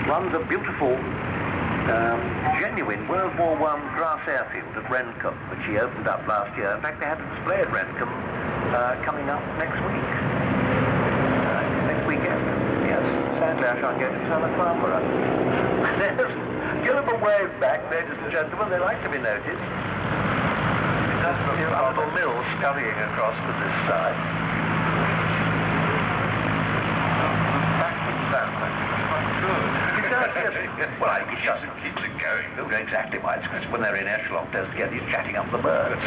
runs a beautiful, genuine World War I grass airfield at Wroughton, which he opened up last year. In fact, they had a display at Wroughton coming up next week. Next weekend. Yes. Sadly, I shan't get to turn a farmer. Give them a wave back, ladies and gentlemen. They like to be noticed. It does look like a little mill scurrying across to this side. Backwards down. Quite good. It does, yes. Well, I think it just keeps it going. Exactly why. It's when they're in echelon together, he's chatting up the birds.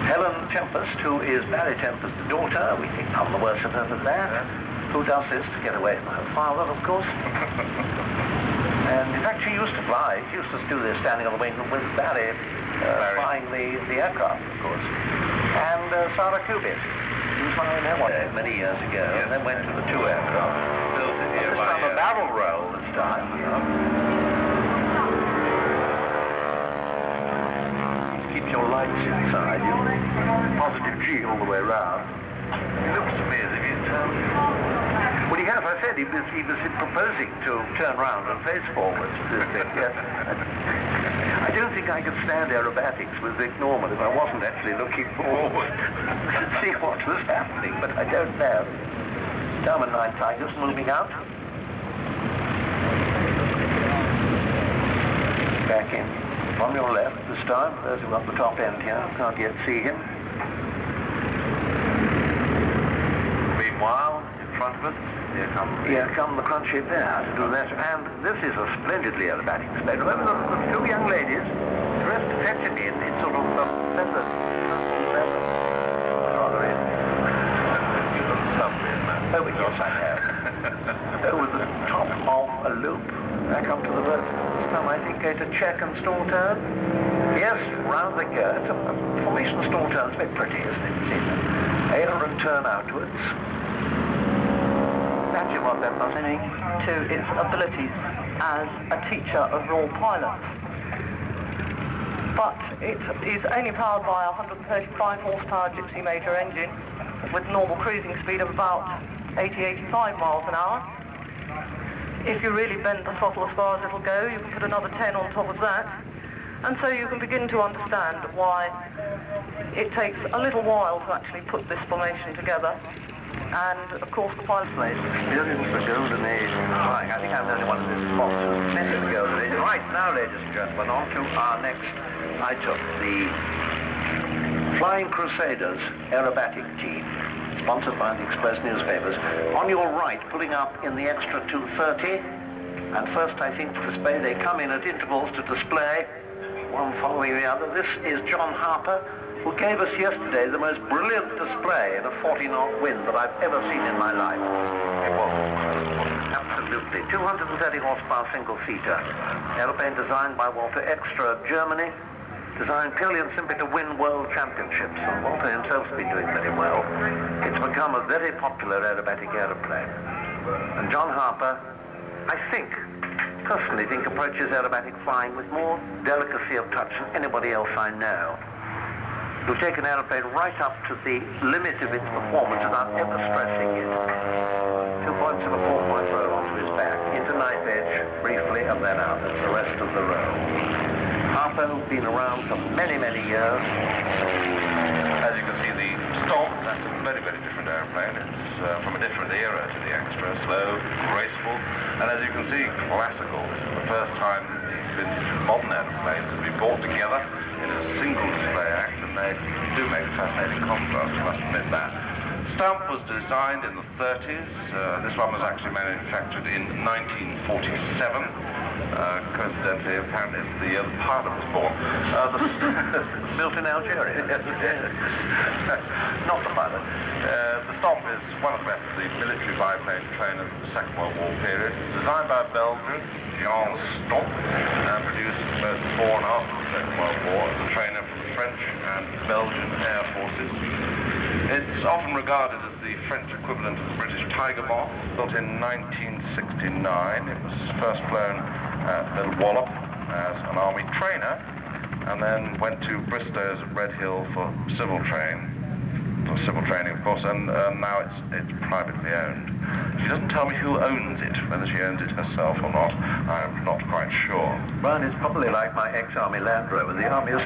Helen Tempest, who is Barry Tempest's daughter, we think none the worse of her for that, who does this to get away from her father, of course. And in fact, she used to fly. She used to do this standing on the wing with Barry flying the aircraft, of course. And Sarah Kubit. She was flying that one many years ago, and then went to the two aircraft. Built it here by a barrel roll this time. Keep your lights inside. Positive G all the way round. It looks to me as if he's well, he has, I said, he was proposing to turn round and face forwards. I don't think I could stand aerobatics with Vic Norman if I wasn't actually looking forward to see what was happening, but I don't know. Diamond 9 Tigers moving out. Back in. On your left this time, those who are up the top end here, can't yet see him. Meanwhile, in front of us, here come the Crunchies there to do that. And this is a splendidly aerobatic display. Remember the two young ladies dressed effectively in sort of feathers. Rather in. Oh, yes, I have. Over the top of a loop. Back up to the vertical. I think going to check and stall turn. Yes, round they go. It's a formation of stall turn. It's very pretty, isn't it? See that? Air and turn outwards. Imagine what that must mean to its abilities as a teacher of raw pilots. But it is only powered by a 135 horsepower Gypsy Major engine with normal cruising speed of about 80-85 miles an hour. If you really bend the throttle as far as it'll go, you can put another 10 on top of that. And so you can begin to understand why it takes a little while to actually put this formation together. And of course the pilot place experience the golden age of flying. I think I'm the only one of this box who's seen the golden age. Right, now ladies and gentlemen, on to our next item, the Flying Crusaders aerobatic team, sponsored by the Express newspapers. On your right, pulling up in the extra 230, and first I think to display, they come in at intervals to display, one following the other. This is John Harper, who gave us yesterday the most brilliant display in a 40-knot wind that I've ever seen in my life. It was absolutely 230 horsepower single-seater, aeroplane designed by Walter Extra of Germany, designed purely and simply to win world championships, and Walter himself's been doing very well. It's become a very popular aerobatic aeroplane. And John Harper, I personally think, approaches aerobatic flying with more delicacy of touch than anybody else I know. He'll take an aeroplane right up to the limit of its performance without ever stressing it. 2.74 points roll onto his back, into knife edge, briefly, and then out. That's the rest of the roll. Harper, who's been around for many, many years. As you can see, the Stomp, that's a very, very different aeroplane. It's from a different era to the Extra, slow, graceful, and as you can see, classical. This is the first time these vintage modern aeroplanes have been brought together in a single display act, and they do make a fascinating contrast, you must admit that. Stump was designed in the 30s. This one was actually manufactured in 1947. Coincidentally, apparently it's the year the pilot was born. Built in Algeria. Not the pilot. The Stomp is one of the best of the military biplane trainers of the Second World War period. Designed by a Belgian, Jean Stomp, and produced both before and after the Second World War as a trainer for the French and Belgian Air Forces. It's often regarded as the French equivalent of the British Tiger Moth, built in 1969. It was first flown at Little Wallop as an army trainer, and then went to Bristow's at Red Hill for civil train. civil training, of course, and now it's privately owned. She doesn't tell me who owns it, whether she owns it herself or not. I'm not quite sure. Well, it's probably like my ex-Army Land Rover. The Army has